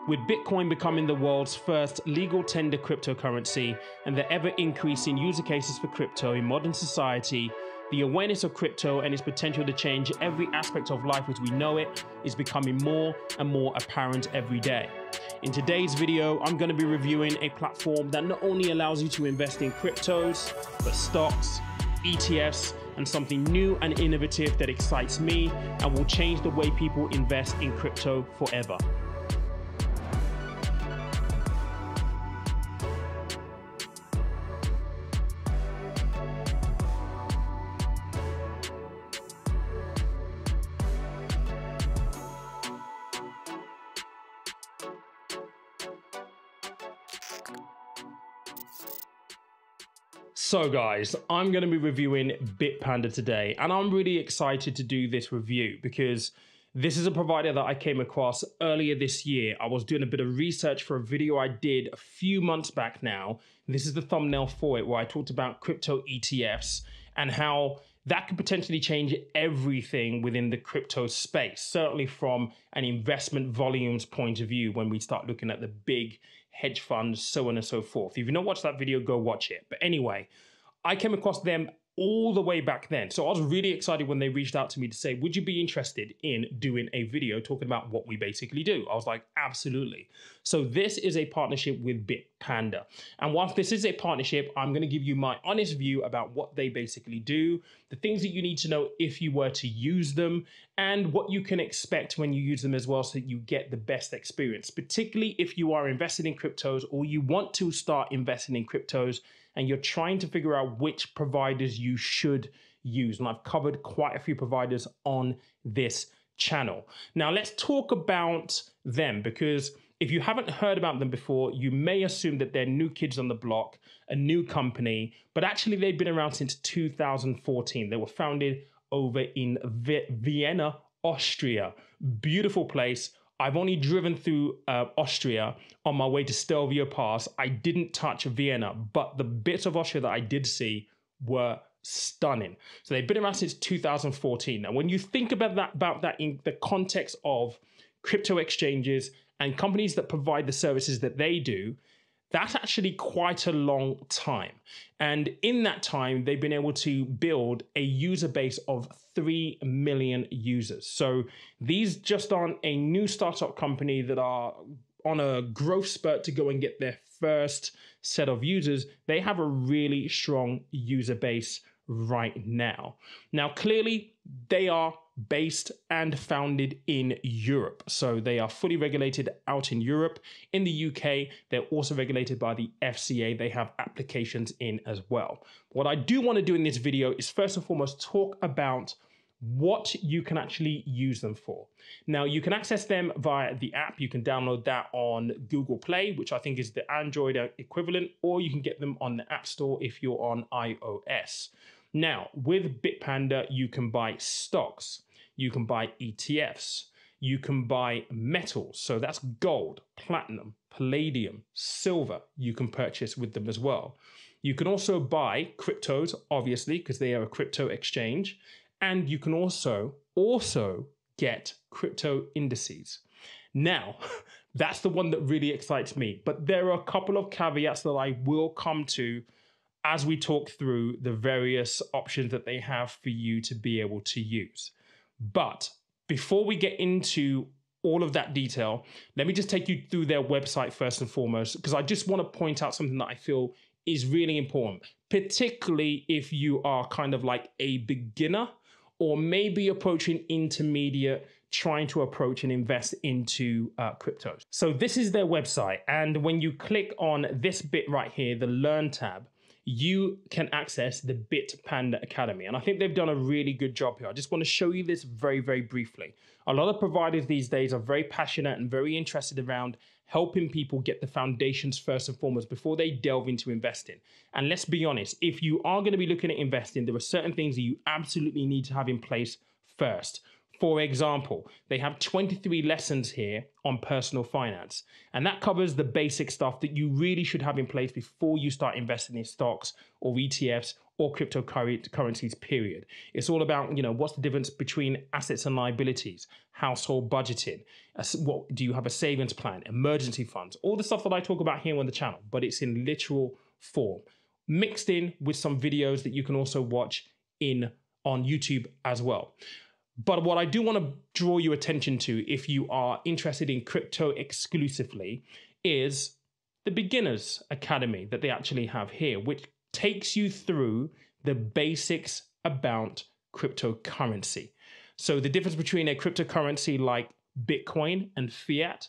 With Bitcoin becoming the world's first legal tender cryptocurrency and the ever-increasing user cases for crypto in modern society, the awareness of crypto and its potential to change every aspect of life as we know it is becoming more and more apparent every day. In today's video, I'm going to be reviewing a platform that not only allows you to invest in cryptos, but stocks, ETFs, and something new and innovative that excites me and will change the way people invest in crypto forever. So guys, I'm going to be reviewing Bitpanda today, and I'm really excited to do this review because this is a provider that I came across earlier this year. I was doing a bit of research for a video I did a few months back now. This is the thumbnail for it, where I talked about crypto ETFs and how that could potentially change everything within the crypto space, certainly from an investment volumes point of view when we start looking at the big hedge funds, so on and so forth. If you've not watched that video, go watch it. But anyway, I came across them all the way back then. So I was really excited when they reached out to me to say, would you be interested in doing a video talking about what we basically do? I was like, absolutely. So this is a partnership with Bitpanda. And whilst this is a partnership, I'm going to give you my honest view about what they basically do, the things that you need to know if you were to use them, and what you can expect when you use them as well so that you get the best experience, particularly if you are invested in cryptos or you want to start investing in cryptos and you're trying to figure out which providers you should use. And I've covered quite a few providers on this channel. Now let's talk about them, because if you haven't heard about them before, you may assume that they're new kids on the block, a new company, but actually they've been around since 2014. They were founded over in Vienna, Austria. Beautiful place. I've only driven through Austria on my way to Stelvio Pass. I didn't touch Vienna, but the bits of Austria that I did see were stunning. So they've been around since 2014. Now, when you think about that in the context of crypto exchanges and companies that provide the services that they do, that's actually quite a long time. And in that time, they've been able to build a user base of 3 million users. So these just aren't a new startup company that are on a growth spurt to go and get their first set of users. They have a really strong user base right now. Now, clearly, they are based and founded in Europe. So they are fully regulated out in Europe. In the UK, they're also regulated by the FCA. They have applications in as well. What I do want to do in this video is first and foremost talk about what you can actually use them for. Now, you can access them via the app. You can download that on Google Play, which I think is the Android equivalent, or you can get them on the App Store if you're on iOS. Now, with Bitpanda, you can buy stocks, you can buy ETFs, you can buy metals. So that's gold, platinum, palladium, silver you can purchase with them as well. You can also buy cryptos, obviously, because they are a crypto exchange. And you can also get crypto indices. Now, that's the one that really excites me. But there are a couple of caveats that I will come to as we talk through the various options that they have for you to be able to use. But before we get into all of that detail, let me just take you through their website first and foremost, because I just want to point out something that I feel is really important, particularly if you are kind of like a beginner or maybe approaching intermediate, trying to approach and invest into cryptos. So this is their website. And when you click on this bit right here, the Learn tab, you can access the Bitpanda Academy. And I think they've done a really good job here. I just want to show you this very, very briefly. A lot of providers these days are very passionate and very interested around helping people get the foundations first and foremost before they delve into investing. And let's be honest, if you are going to be looking at investing, there are certain things that you absolutely need to have in place first. For example, they have 23 lessons here on personal finance, and that covers the basic stuff that you really should have in place before you start investing in stocks or ETFs or cryptocurrencies, period. It's all about, what's the difference between assets and liabilities, household budgeting, what do you have a savings plan, emergency funds, all the stuff that I talk about here on the channel, but it's in literal form, mixed in with some videos that you can also watch on YouTube as well. But what I do want to draw your attention to, if you are interested in crypto exclusively, is the Beginners Academy that they actually have here, which takes you through the basics about cryptocurrency. So the difference between a cryptocurrency like Bitcoin and fiat,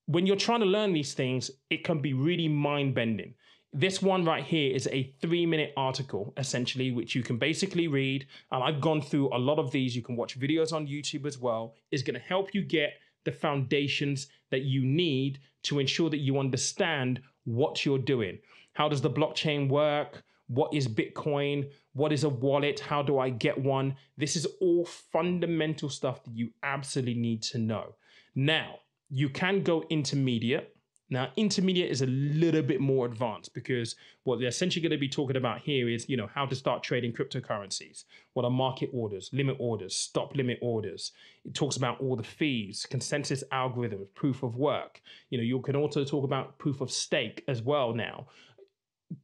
when you're trying to learn these things, it can be really mind-bending. This one right here is a 3-minute article, essentially, which you can basically read. And I've gone through a lot of these. You can watch videos on YouTube as well. It's going to help you get the foundations that you need to ensure that you understand what you're doing. How does the blockchain work? What is Bitcoin? What is a wallet? How do I get one? This is all fundamental stuff that you absolutely need to know. Now, you can go intermediate. Now, intermediate is a little bit more advanced because what they're essentially going to be talking about here is, how to start trading cryptocurrencies. What are market orders, limit orders, stop limit orders? It talks about all the fees, consensus algorithms, proof of work. You can also talk about proof of stake as well now.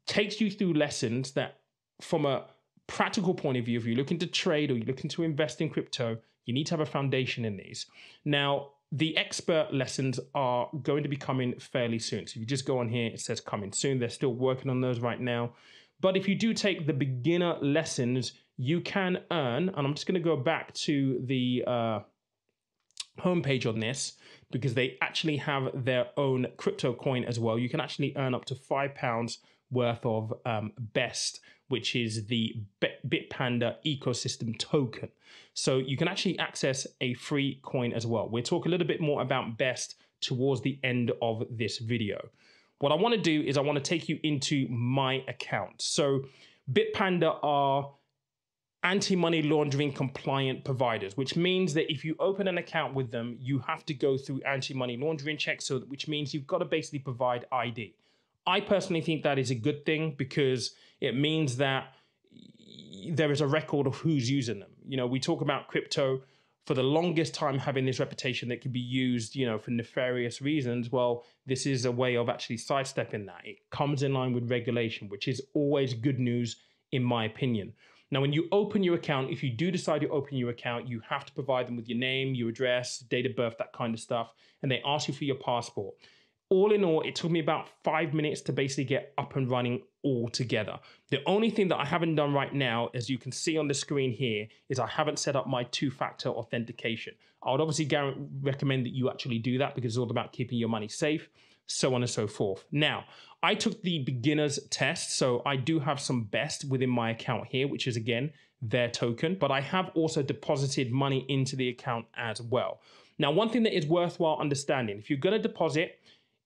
Takes you through lessons that, from a practical point of view, if you're looking to trade or you're looking to invest in crypto, you need to have a foundation in these. Now, the expert lessons are going to be coming fairly soon. So if you just go on here, it says coming soon. They're still working on those right now. But if you do take the beginner lessons, you can earn, and I'm just going to go back to the homepage on this because they actually have their own crypto coin as well. You can actually earn up to £5 worth of BEST, which is the Bitpanda ecosystem token. So you can actually access a free coin as well. We'll talk a little bit more about BEST towards the end of this video. What I want to do is I want to take you into my account. So Bitpanda are anti-money laundering compliant providers, which means that if you open an account with them, you have to go through anti-money laundering checks, which means you've got to basically provide ID. I personally think that is a good thing because it means that there is a record of who's using them. We talk about crypto for the longest time having this reputation that can be used, for nefarious reasons. Well, this is a way of actually sidestepping that. It comes in line with regulation, which is always good news, in my opinion. Now, when you open your account, if you do decide to open your account, you have to provide them with your name, your address, date of birth, that kind of stuff. And they ask you for your passport. All in all, it took me about 5 minutes to basically get up and running all together. The only thing that I haven't done right now, as you can see on the screen here, is I haven't set up my two-factor authentication. I would obviously recommend that you actually do that because it's all about keeping your money safe, so on and so forth. Now, I took the beginner's test, so I do have some BEST within my account here, which is, again, their token, but I have also deposited money into the account as well. Now, one thing that is worthwhile understanding, if you're going to deposit,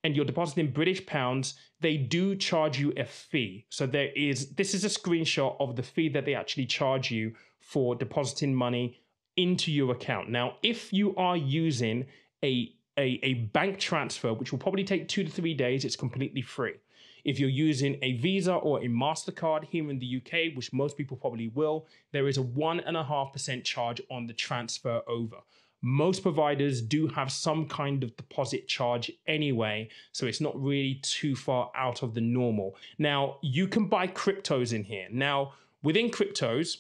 and you're depositing British pounds, they do charge you a fee. So this is a screenshot of the fee that they actually charge you for depositing money into your account. Now, if you are using a bank transfer, which will probably take 2 to 3 days, it's completely free. If you're using a Visa or a MasterCard here in the UK, which most people probably will, there is a 1.5% charge on the transfer over. Most providers do have some kind of deposit charge anyway, so it's not really too far out of the normal. Now, you can buy cryptos in here. Now, within cryptos,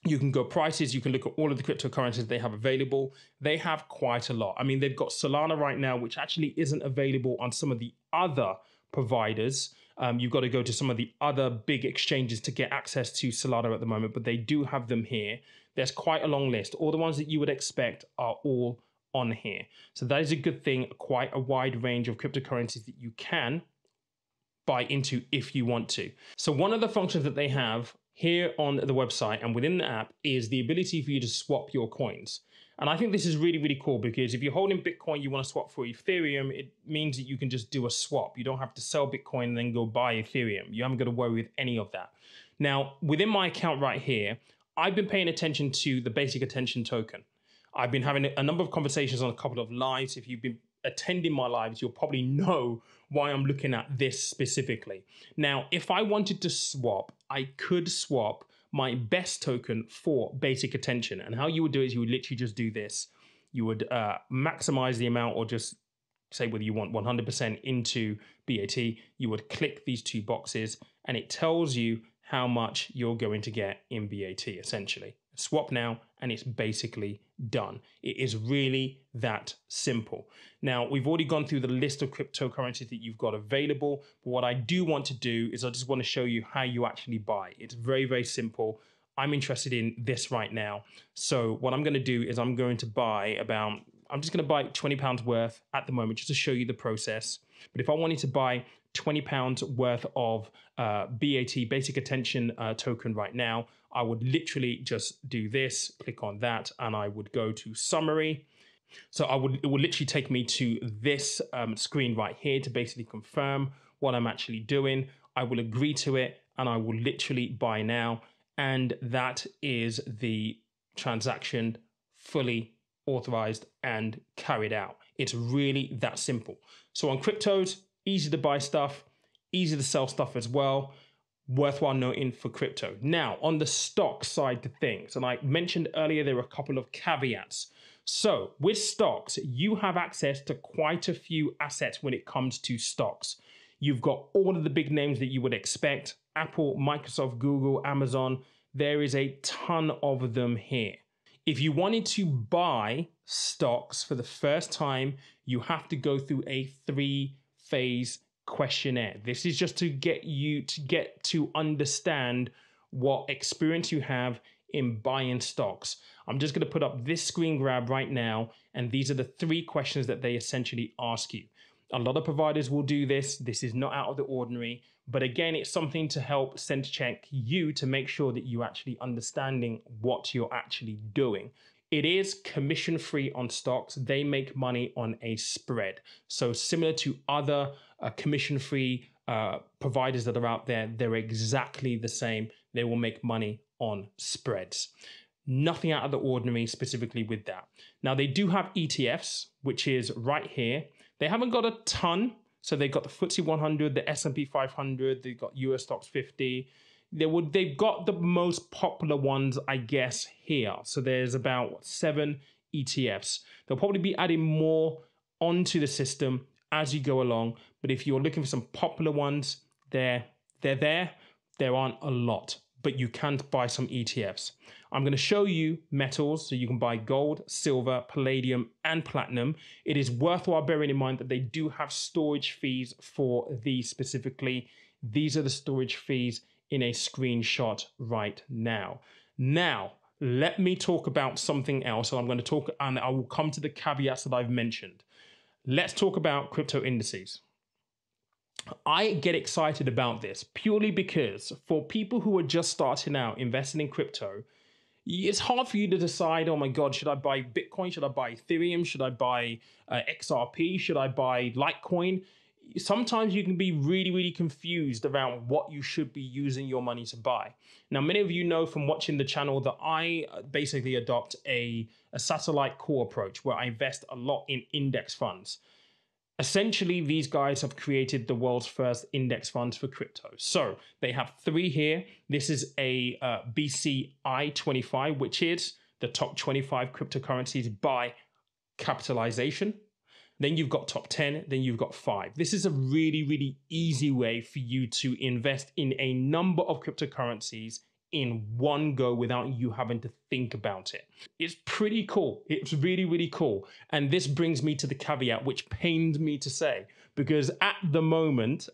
you can go prices, you can look at all of the cryptocurrencies they have available. They have quite a lot. I mean, they've got Solana right now, which actually isn't available on some of the other providers. You've got to go to some of the other big exchanges to get access to Solana at the moment, but they do have them here. There's quite a long list. All the ones that you would expect are all on here. So that is a good thing, quite a wide range of cryptocurrencies that you can buy into if you want to. So one of the functions that they have here on the website and within the app is the ability for you to swap your coins. And I think this is really, really cool because if you're holding Bitcoin, you want to swap for Ethereum, it means that you can just do a swap. You don't have to sell Bitcoin and then go buy Ethereum. You haven't got to worry with any of that. Now, within my account right here, I've been paying attention to the basic attention token. I've been having a number of conversations on a couple of lives. If you've been attending my lives, you'll probably know why I'm looking at this specifically. Now, if I wanted to swap, I could swap my best token for basic attention. And how you would do it is you would literally just do this. You would maximize the amount, or just say whether you want 100% into BAT. You would click these two boxes and it tells you how much you're going to get in BAT essentially. Swap now and it's basically done. It is really that simple. Now, we've already gone through the list of cryptocurrencies that you've got available. But what I do want to do is I just want to show you how you actually buy. It's very, very simple. I'm interested in this right now. So what I'm going to do is I'm just going to buy £20 worth at the moment just to show you the process. But if I wanted to buy £20 worth of BAT, basic attention token right now, I would literally just do this, click on that, and I would go to summary. So it would literally take me to this screen right here to basically confirm what I'm actually doing. I will agree to it and I will literally buy now. And that is the transaction fully authorized and carried out. It's really that simple. So on cryptos, easy to buy stuff, easy to sell stuff as well. Worthwhile noting for crypto. Now, on the stock side of things, and I mentioned earlier, there are a couple of caveats. So with stocks, you have access to quite a few assets when it comes to stocks. You've got all of the big names that you would expect: Apple, Microsoft, Google, Amazon. There is a ton of them here. If you wanted to buy stocks for the first time, you have to go through a 3-phase questionnaire. This is just to get you to understand what experience you have in buying stocks. I'm just going to put up this screen grab right now, and these are the 3 questions that they essentially ask you. A lot of providers will do this. This is not out of the ordinary, but again, it's something to help sense check you to make sure that you're actually understanding what you're actually doing. It is commission free on stocks. They make money on a spread. So similar to other commission free providers that are out there, they're exactly the same. They will make money on spreads. Nothing out of the ordinary specifically with that. Now, they do have ETFs, which is right here. They haven't got a ton. So they've got the FTSE 100, the S&P 500, they've got US stocks 50. They've got the most popular ones, I guess, here. So there's about 7 ETFs. They'll probably be adding more onto the system as you go along. But if you're looking for some popular ones, they're there. There aren't a lot, but you can buy some ETFs. I'm going to show you metals, so you can buy gold, silver, palladium, and platinum. It is worthwhile bearing in mind that they do have storage fees for these specifically. These are the storage fees in a screenshot right now. Now, let me talk about something else. And I will come to the caveats that I've mentioned. Let's talk about crypto indices. I get excited about this purely because for people who are just starting out investing in crypto, it's hard for you to decide, oh my God, should I buy Bitcoin? Should I buy Ethereum? Should I buy XRP? Should I buy Litecoin? Sometimes you can be really, really confused around what you should be using your money to buy. Now, many of you know from watching the channel that I basically adopt a satellite core approach where I invest a lot in index funds. Essentially, these guys have created the world's first index funds for crypto. So they have 3 here. This is a BCI 25, which is the top 25 cryptocurrencies by capitalization. Then you've got top 10, then you've got 5. This is a really, really easy way for you to invest in a number of cryptocurrencies in one go without you having to think about it. It's pretty cool. It's really, really cool. And this brings me to the caveat, which pains me to say, because at the moment,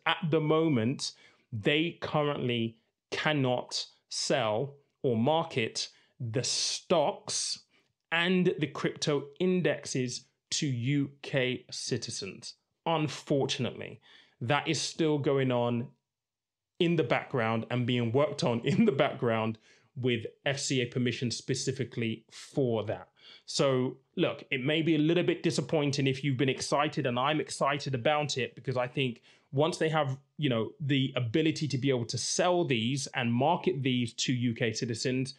they currently cannot sell or market the stocks and the crypto indexes to UK citizens. Unfortunately, that is still going on in the background and being worked on in the background with FCA permission specifically for that. So look, it may be a little bit disappointing if you've been excited, and I'm excited about it because I think once they have, the ability to be able to sell these and market these to UK citizens,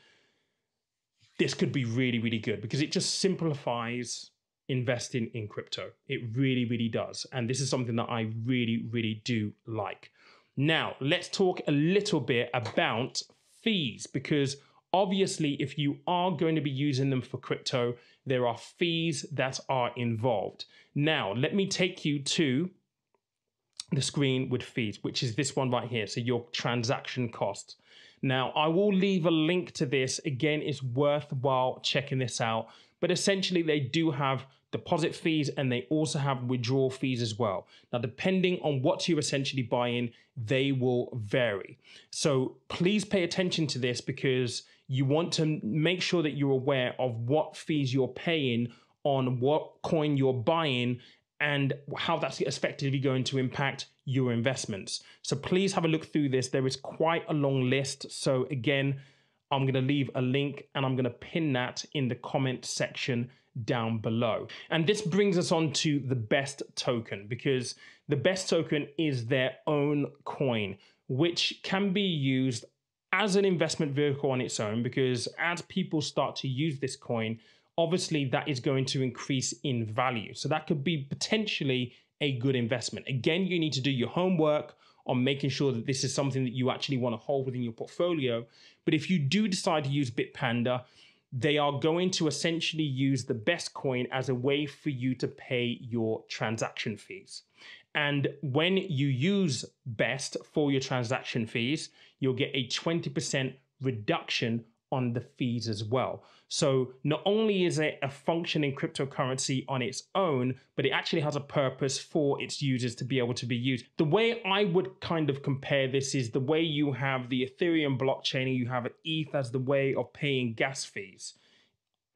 this could be really, really good because it just simplifies investing in crypto. It really, really does. And this is something that I really, really do like. Now, let's talk a little bit about fees, because obviously, if you are going to be using them for crypto, there are fees that are involved. Now, let me take you to the screen with fees, which is this one right here. So your transaction costs. Now, I will leave a link to this. Again, it's worthwhile checking this out. But essentially, they do have deposit fees and they also have withdrawal fees as well. Now, depending on what you're essentially buying, they will vary. So please pay attention to this because you want to make sure that you're aware of what fees you're paying on what coin you're buying and how that's effectively going to impact your investments. So please have a look through this. There is quite a long list. So again, I'm going to leave a link and I'm going to pin that in the comment section down below. And this brings us on to the best token, because the best token is their own coin, which can be used as an investment vehicle on its own, because as people start to use this coin, obviously that is going to increase in value. So that could be potentially a good investment. Again, you need to do your homework on making sure that this is something that you actually want to hold within your portfolio. But if you do decide to use Bitpanda, they are going to essentially use the best coin as a way for you to pay your transaction fees. And when you use best for your transaction fees, you'll get a 20% reduction on the fees as well. So not only is it a functioning cryptocurrency on its own, but it actually has a purpose for its users to be able to be used. The way I would kind of compare this is the way you have the Ethereum blockchain and you have ETH as the way of paying gas fees.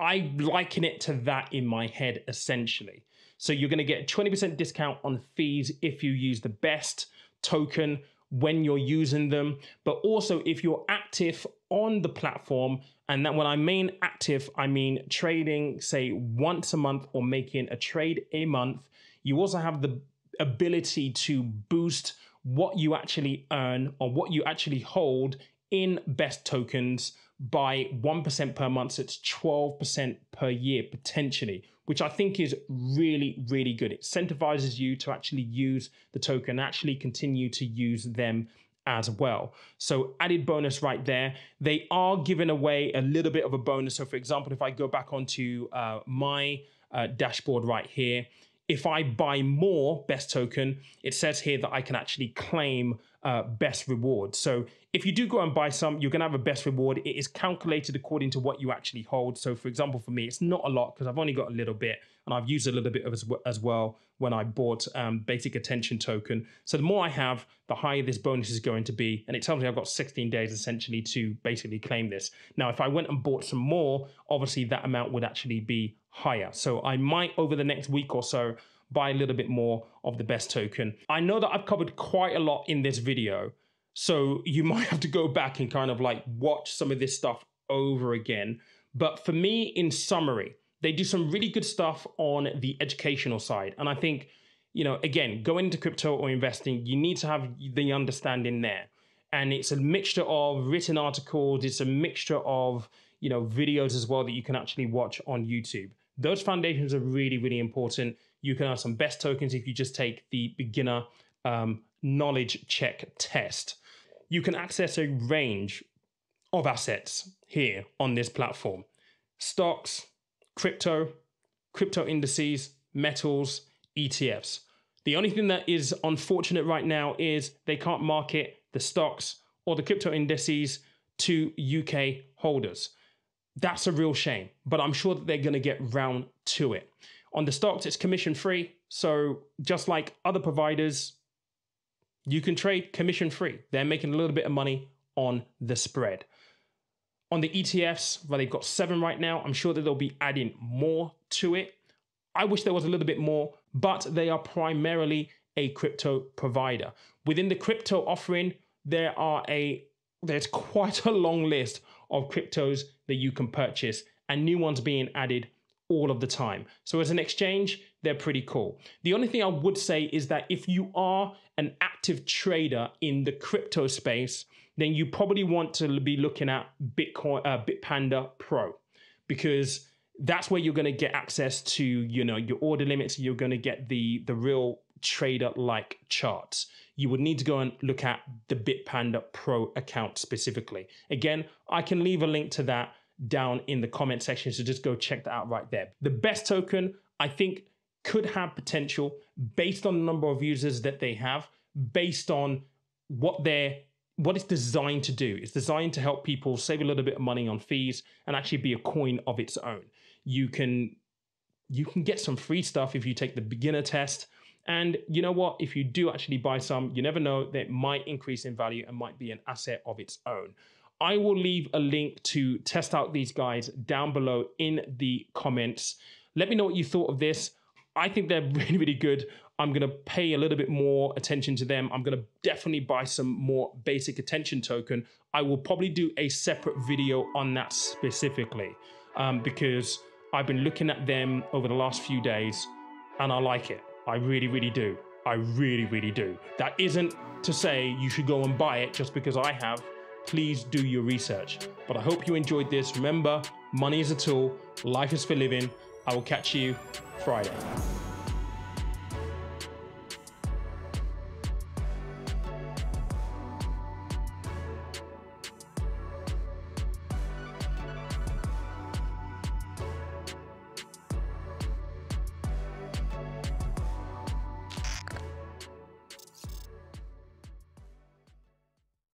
I liken it to that in my head, essentially. So you're going to get a 20% discount on fees if you use the best token when you're using them, but also if you're active on the platform. And that when I mean active, I mean trading, say once a month or making a trade a month. You also have the ability to boost what you actually earn or what you actually hold in best tokens by 1% per month. So it's 12% per year potentially, which I think is really, really good. It incentivizes you to actually use the token, actually continue to use them as well. So added bonus right there. They are giving away a little bit of a bonus. So for example, if I go back onto my dashboard right here, if I buy more best token, it says here that I can actually claim best reward. So if you do go and buy some, you're going to have a best reward. It is calculated according to what you actually hold. So for example, for me, it's not a lot because I've only got a little bit and I've used a little bit of as well when I bought basic attention token. So the more I have, the higher this bonus is going to be. And it tells me I've got 16 days essentially to basically claim this. Now, if I went and bought some more, obviously that amount would actually be higher. So I might over the next week or so buy a little bit more of the best token. I know that I've covered quite a lot in this video, so you might have to go back and kind of like watch some of this stuff over again. But for me, in summary, they do some really good stuff on the educational side. And I think, you know, again, going into crypto or investing, you need to have the understanding there. And it's a mixture of written articles, it's a mixture of, you know, videos as well that you can actually watch on YouTube. Those foundations are really, really important. You can have some best tokens if you just take the beginner knowledge check test. You can access a range of assets here on this platform. Stocks, crypto indices, metals, ETFs. The only thing that is unfortunate right now is they can't market the stocks or the crypto indices to UK holders. That's a real shame, but I'm sure that they're going to get round to it. On the stocks, it's commission free. So just like other providers, you can trade commission free. They're making a little bit of money on the spread. On the ETFs, well, they've got 7 right now. I'm sure that they'll be adding more to it. I wish there was a little bit more, but they are primarily a crypto provider. Within the crypto offering, there's quite a long list of cryptos that you can purchase and new ones being added all of the time. So as an exchange, they're pretty cool. The only thing I would say is that if you are an active trader in the crypto space, then you probably want to be looking at Bitpanda Pro. because that's where you're going to get access to, you know, your order limits. You're going to get the real trader-like charts. You would need to go and look at the Bitpanda Pro account specifically. Again, I can leave a link to that down in the comment section, so just go check that out right there. The best token, I think, could have potential based on the number of users that they have, based on what it's designed to do. It's designed to help people save a little bit of money on fees and actually be a coin of its own. You can get some free stuff if you take the beginner test. And you know what? If you do actually buy some, you never know, that might increase in value and might be an asset of its own. I will leave a link to test out these guys down below in the comments. Let me know what you thought of this. I think they're really, really good. I'm going to pay a little bit more attention to them. I'm going to definitely buy some more basic attention token. I will probably do a separate video on that specifically because I've been looking at them over the last few days and I like it. I really, really do. I really, really do. That isn't to say you should go and buy it just because I have. Please do your research. But I hope you enjoyed this. Remember, money is a tool. Life is for living. I will catch you Friday.